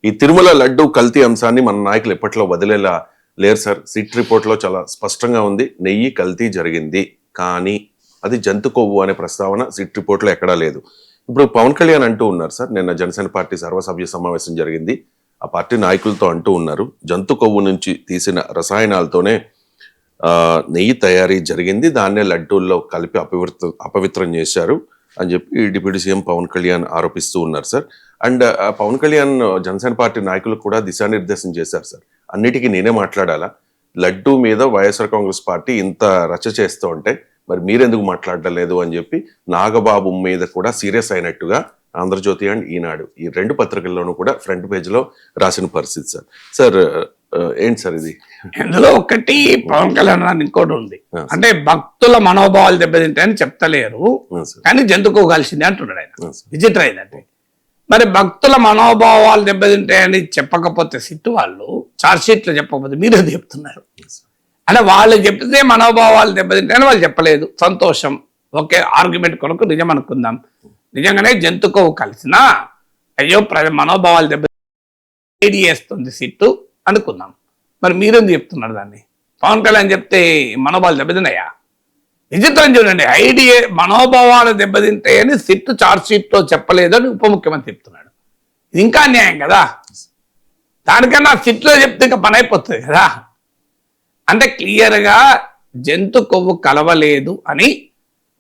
ఈ తిరుమల లడ్డు కల్తీ అంశాన్ని మన నాయకులు ఎప్పట్లో వదిలేలా లేరు సార్. సిట్ రిపోర్ట్ లో చాలా స్పష్టంగా ఉంది, నెయ్యి కల్తీ జరిగింది, కానీ అది జంతు కొవ్వు అనే ప్రస్తావన సిట్ రిపోర్ట్ లో ఎక్కడా లేదు. ఇప్పుడు పవన్ కళ్యాణ్ అంటూ ఉన్నారు సార్, నిన్న జనసేన పార్టీ సర్వసభ్య సమావేశం జరిగింది, ఆ పార్టీ నాయకులతో అంటూ ఉన్నారు, జంతు కొవ్వు నుంచి తీసిన రసాయనాలతోనే నెయ్యి తయారీ జరిగింది, దాన్నే లడ్డూల్లో కలిపి అపవిత్రం చేశారు అని చెప్పి డిప్యూటీ సీఎం పవన్ కళ్యాణ్ ఆరోపిస్తూ ఉన్నారు sir. And Pawan Kalyan Janasena party నాయకులు కూడా దిశానిర్దేశం చేశారు సార్, అన్నిటికీ నేనే మాట్లాడాలా, లడ్డూ మీద వైఎస్ఆర్ కాంగ్రెస్ పార్టీ ఇంత రచ్చ చేస్తూ ఉంటే మరి మీరెందుకు మాట్లాడడం లేదు అని చెప్పి నాగబాబు మీద కూడా సీరియస్ అయినట్టుగా ఆంధ్రజ్యోతి అండ్ ఈనాడు ఈ రెండు పత్రికల్లోనూ కూడా ఫ్రంట్ పేజ్ లో రాసిన పరిస్థితి సార్. సార్ ఏంటి సార్ ఇది? ఇందులో ఒకటి పవన్ కళ్యాణ్ ఇంకోటి ఉంది, అంటే భక్తుల మనోభావాలు దెబ్బతింటాయని చెప్తలేరు, కానీ జంతుకు కలిసింది అంటున్నాడు ఆయన. విచిత్రం ఏంటంటే మరి భక్తుల మనోభావాలు దెబ్బతింటాయని చెప్పకపోతే సిట్టు వాళ్ళు చార్జ్ షీట్ లో చెప్పకపోతే మీరు అది చెప్తున్నారు. అంటే వాళ్ళు చెప్తే మనోభావాలు దెబ్బతింటాయని వాళ్ళు చెప్పలేదు, సంతోషం, ఓకే, ఆర్గ్యుమెంట్ కొరకు నిజం అనుకుందాం. నిజంగానే జంతుకు కలిసినా అయ్యో మనోభావాలు దెబ్బ చేస్తుంది సిట్టు అనుకుందాం. మరి మీరెందుకు చెప్తున్నారు దాన్ని? పవన్ కళ్యాణ్ చెప్తే మనోభావాలు దెబ్బతిన్నాయా? విచిత్రం చూడండి, ఐడియా మనోభావాలు దెబ్బతింటాయని సిట్టు చార్జ్ షీట్ లో చెప్పలేదని ఉప ముఖ్యమంత్రి చెప్తున్నాడు. ఇది ఇంకా అన్యాయం కదా. దానికన్నా సిట్లో చెప్తే ఇంకా పని అయిపోతుంది కదా. అంటే క్లియర్గా జంతు కొవ్వు కలవలేదు అని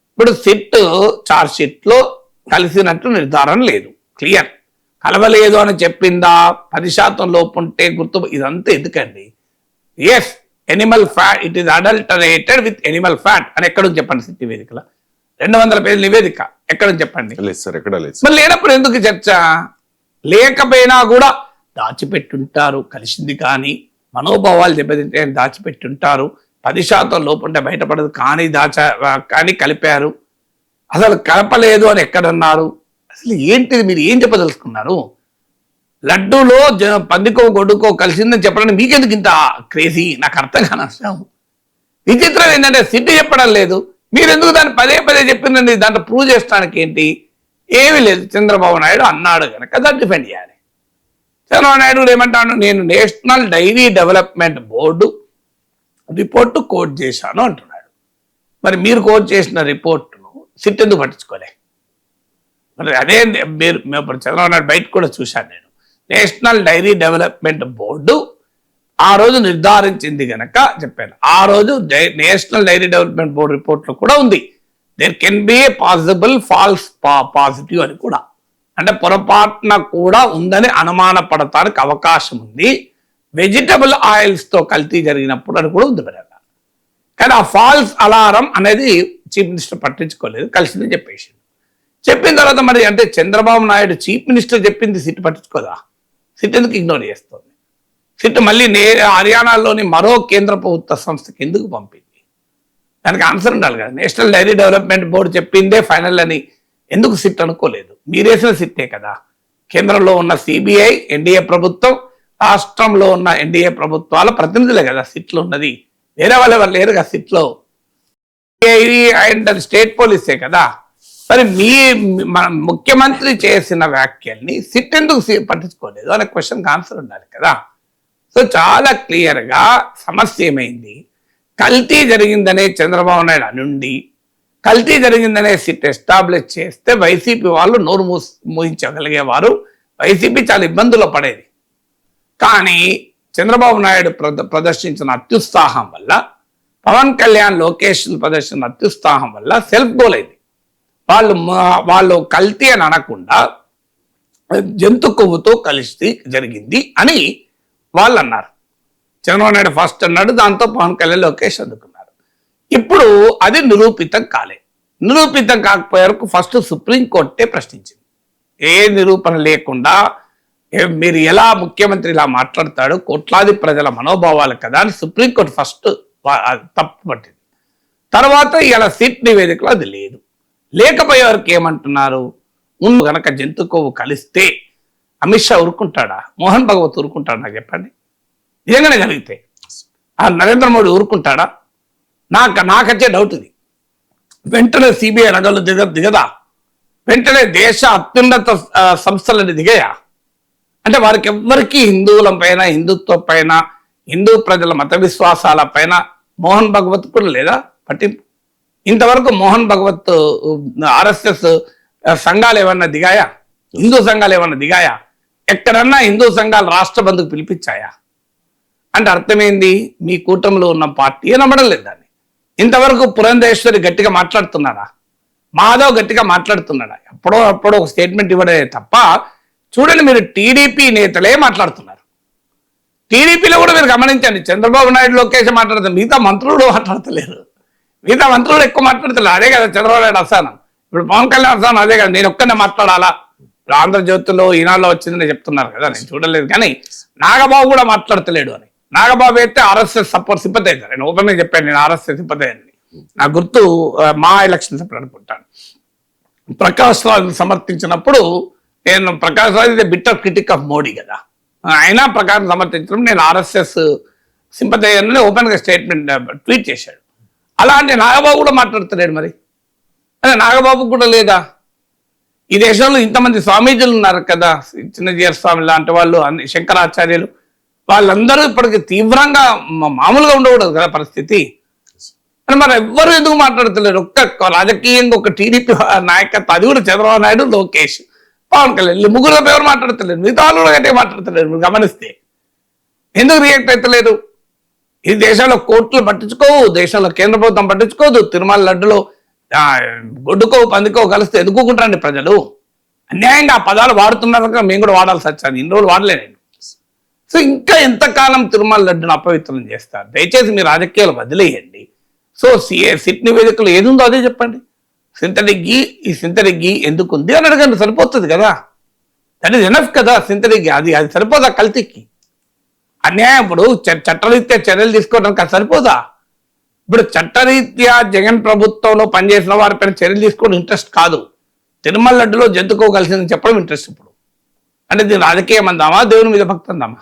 ఇప్పుడు సిట్ చార్జ్ షీట్ లో కలిసినట్టు నిర్ధారణ లేదు, క్లియర్. కలవలేదు అని చెప్పిందా, 10% లోపు ఉంటే గుర్తు, ఇదంతా ఎందుకండి? Yes, animal fat, it is adulterated with animal fat అని ఎక్కడుంది చెప్పండి? సిట్ నివేదికలో 200 పేజీల నివేదిక ఎక్కడుంది చెప్పండి? మరి లేనప్పుడు ఎందుకు చర్చ? లేకపోయినా కూడా దాచిపెట్టుంటారు, కలిసింది కానీ మనోభావాలు దెబ్బతింటే దాచిపెట్టుంటారు, 10% లోపు ఉంటే బయటపడదు కానీ కలిపారు. అసలు కలపలేదు అని ఎక్కడన్నారు? అసలు ఏంటిది? మీరు ఏం చెప్పదలుచుకున్నారు? లడ్డూలో పందికో గొడ్డుకో కలిసిందని చెప్పడానికి మీకెందుకు ఇంత క్రేజీ? నాకు అర్థం కాని అంశం. విచిత్రం ఏంటంటే సిట్టి చెప్పడం లేదు, మీరెందుకు దాన్ని పదే పదే చెప్పిందండి? దాంట్లో ప్రూవ్ చేసడానికి ఏంటి? ఏమీ లేదు. చంద్రబాబు నాయుడు అన్నాడు కనుక దాన్ని డిఫెండ్ చేయాలి. చంద్రబాబు నాయుడు ఏమంటాను, నేను national dairy development board report quote చేశాను అంటున్నాడు. మరి మీరు కోట్ చేసిన రిపోర్టును సిట్ ఎందుకు పట్టించుకోలే? మరి అదే మీరు ఇప్పుడు చంద్రబాబు నాయుడు బయట కూడా చూశాను నేను, నేషనల్ డైరీ డెవలప్మెంట్ బోర్డు ఆ రోజు నిర్ధారించింది కనుక చెప్పాను. ఆ రోజు నేషనల్ డైరీ డెవలప్మెంట్ బోర్డు రిపోర్ట్లో కూడా ఉంది, there can be a possible false positive అని కూడా, అంటే పొరపాటున కూడా ఉందని అనుమానపడటానికి అవకాశం ఉంది, వెజిటబుల్ ఆయిల్స్తో కల్తీ జరిగినప్పుడు అని కూడా ఉంది. కానీ ఆ ఫాల్స్ అలారం అనేది చీఫ్ మినిస్టర్ పట్టించుకోలేదు, కలిసిందని చెప్పేసి చెప్పిన తర్వాత మరి అంటే చంద్రబాబు నాయుడు చీఫ్ మినిస్టర్ చెప్పింది సిట్ పట్టించుకోదా? సిట్ ఎందుకు ఇగ్నోర్ చేస్తుంది? సిట్ మళ్ళీ హర్యానాలోని మరో కేంద్ర ప్రభుత్వ సంస్థకి ఎందుకు పంపింది? దానికి ఆన్సర్ ఉండాలి కదా. నేషనల్ డైరీ డెవలప్మెంట్ బోర్డు చెప్పిందే ఫైనల్ అని ఎందుకు సిట్ అనుకోలేదు? మీరేసిన సిట్టే కదా. కేంద్రంలో ఉన్న సిబిఐ, ఎన్డీఏ ప్రభుత్వం, రాష్ట్రంలో ఉన్న ఎన్డీఏ ప్రభుత్వాల ప్రతినిధులే కదా సిట్లో ఉన్నది, వేరే వాళ్ళు లేరు కదా సిట్లో. అండ్ స్టేట్ పోలీసే కదా. మరి మన ముఖ్యమంత్రి చేసిన వ్యాఖ్యల్ని సిట్ ఎందుకు పట్టించుకోలేదు అనే క్వశ్చన్కి ఆన్సర్ ఉండాలి కదా. సో చాలా క్లియర్గా సమస్య ఏమైంది, కల్తీ జరిగిందనే చంద్రబాబు నాయుడు అనుండి కల్తీ జరిగిందనే సిట్ ఎస్టాబ్లిష్ చేస్తే వైసీపీ వాళ్ళు నోరు మూయించగలిగేవారు, వైసీపీ చాలా ఇబ్బందుల్లో పడేది. కానీ చంద్రబాబు నాయుడు ప్రదర్శించిన అత్యుత్సాహం వల్ల, పవన్ కళ్యాణ్ లోకేష్ ప్రదర్శించిన అత్యుత్సాహం వల్ల సెల్ఫ్ గోల్ అయింది. వాళ్ళు కల్తీ అని అనకుండా జంతు కొవ్వుతో కలిసి జరిగింది అని వాళ్ళు అన్నారు. చంద్రబాబు నాయుడు ఫస్ట్ అన్నాడు, దాంతో పవన్ కళ్యాణ్ లోకేష్ అందుకున్నారు. ఇప్పుడు అది నిరూపితం కాలే. నిరూపితం కాకపోయే వరకు ఫస్ట్ సుప్రీంకోర్టే ప్రశ్నించింది. ఏ నిరూపణ లేకుండా మీరు ఎలా ముఖ్యమంత్రి ఇలా మాట్లాడతాడు, కోట్లాది ప్రజల మనోభావాలు కదా అని సుప్రీంకోర్టు ఫస్ట్ తప్పు పట్టింది. తర్వాత ఇలా సిట్ నివేదికలో అది లేదు. లేకపోయే వరకు ఏమంటున్నారు, ముందు కనుక జంతు కొవ్వు కలిస్తే అమిత్ షా ఊరుకుంటాడా, మోహన్ భగవత్ ఊరుకుంటాడా? నాకు చెప్పండి. నిజంగానే కలిగితే ఆ నరేంద్ర మోడీ ఊరుకుంటాడా? నాకొచ్చే డౌట్ ఇది. వెంటనే సిబిఐ రంగంలో దిగదా? వెంటనే దేశ అత్యున్నత సంస్థలని దిగయా? అంటే వారికి ఎవ్వరికి హిందువుల పైన, హిందుత్వం పైన, హిందూ ప్రజల మత విశ్వాసాల పైన మోహన్ భగవత్ కూడా లేదా పట్టింపు? ఇంతవరకు మోహన్ భగవత్ ఆర్ఎస్ఎస్ సంఘాలు ఏమన్నా దిగాయా? హిందూ సంఘాలు ఏమన్నా దిగాయా? ఎక్కడన్నా హిందూ సంఘాలు రాష్ట్ర బంధుకు పిలిపించాయా? అంటే అర్థమైంది, మీ కూటమిలో ఉన్న పార్టీ నమ్మడం లేదు దాన్ని. ఇంతవరకు పురంధేశ్వరి గట్టిగా మాట్లాడుతున్నాడా? మాధవ్ గట్టిగా మాట్లాడుతున్నాడా? అప్పుడో ఒక స్టేట్మెంట్ ఇవ్వడే తప్ప చూడండి, మీరు టీడీపీ నేతలే మాట్లాడుతున్నారు. టీడీపీలో కూడా మీరు గమనించండి, చంద్రబాబు నాయుడు, లోకేష్ మాట్లాడుతున్నారు, మిగతా మంత్రులు మాట్లాడతలేరు. మిగతా మంత్రులు ఎక్కువ మాట్లాడతలేరు. అదే కదా చంద్రబాబు నాయుడు అసహనం. ఇప్పుడు పవన్ కళ్యాణ్ అసహనం అదే కదా, నేను ఒక్కనే మాట్లాడాలా? ఇప్పుడు ఆంధ్రజ్యోతిలో, ఈనాడులో వచ్చిందని చెప్తున్నారు కదా, నేను చూడలేదు. కానీ నాగబాబు కూడా మాట్లాడతలేడు అని. నాగబాబు అయితే ఆర్ఎస్ఎస్ సపోర్ట్ సింపతైజర్. నేను ఓపెన్ గా చెప్పాను, నేను ఆర్ఎస్ఎస్ సింపతైజర్. నా గుర్తు మా ఎలక్షన్స్ అప్పుడు అనుకుంటాను, ప్రకాష్ రాజు సమర్థించినప్పుడు నేను, ప్రకాష్ రాజు ఇదే బిట్టర్ క్రిటిక్ ఆఫ్ మోడీ కదా, అయినా ప్రకారం సమర్థించడం నేను ఆర్ఎస్ఎస్ సింపతైజర్ అని ఓపెన్ గా స్టేట్మెంట్ ట్వీట్ చేశాడు. అలాంటి నాగబాబు కూడా మాట్లాడుతున్నాడు. మరి అదే నాగబాబు కూడా లేదా? ఈ దేశంలో ఇంతమంది స్వామీజీలు ఉన్నారు కదా, చిన్నజీయర్ స్వామి లాంటి వాళ్ళు, అన్ని శంకరాచార్యులు, వాళ్ళందరూ ఇప్పటికి తీవ్రంగా మామూలుగా ఉండకూడదు కదా పరిస్థితి. అని మరి ఎవ్వరు ఎందుకు మాట్లాడతలేరు? ఒక్క రాజకీయంగా ఒక టీడీపీ నాయకత్వం, అది కూడా చంద్రబాబు నాయుడు, లోకేష్, పవన్ కళ్యాణ్, ముగ్గురు ఎవరు మాట్లాడతలేరు. మిగతా వాళ్ళు కూడా గట్టిగా మాట్లాడతలేరు. మీరు గమనిస్తే ఎందుకు రియాక్ట్ అవుతలేదు? ఈ దేశంలో కోర్టులు పట్టించుకోవు, దేశంలో కేంద్ర ప్రభుత్వం పట్టించుకోదు, తిరుమల లడ్డులో గొడ్డుకో పందికో కలిస్తే ఎదుర్కొంటారండి ప్రజలు. అన్యాయంగా ఆ పదాలు వాడుతున్నారు, మేము కూడా వాడాల్సి వచ్చాను. ఇన్ని రోజులు వాడలే నేను. సో ఇంకా ఎంతకాలం తిరుమల లడ్డును అపవిత్రం చేస్తారు? దయచేసి మీ రాజకీయాలు వదిలేయండి. సో సిట్ నివేదికలు ఏది ఉందో అదే చెప్పండి. సింథటిక్ గీ, ఈ సింథటిక్ గీ ఎందుకు ఉంది అని అడగండి, సరిపోతుంది కదా. దట్ ఈస్ ఎనఫ్ కదా. సింథటిక్ గీ అది సరిపోదా కల్తీకి? అన్యాయం. ఇప్పుడు చట్టరీత్యా చర్యలు తీసుకోవడానికి అది సరిపోదా? ఇప్పుడు చట్టరీత్యా జగన్ ప్రభుత్వంలో పనిచేసిన వారిపైన చర్యలు తీసుకోవడం ఇంట్రెస్ట్ కాదు, తిరుమల లడ్డులో జంతుకోగలిసిందని చెప్పడం ఇంట్రెస్ట్. ఇప్పుడు అంటే దీని రాజకీయం అందామా, దేవుని మీద భక్తి అందామా?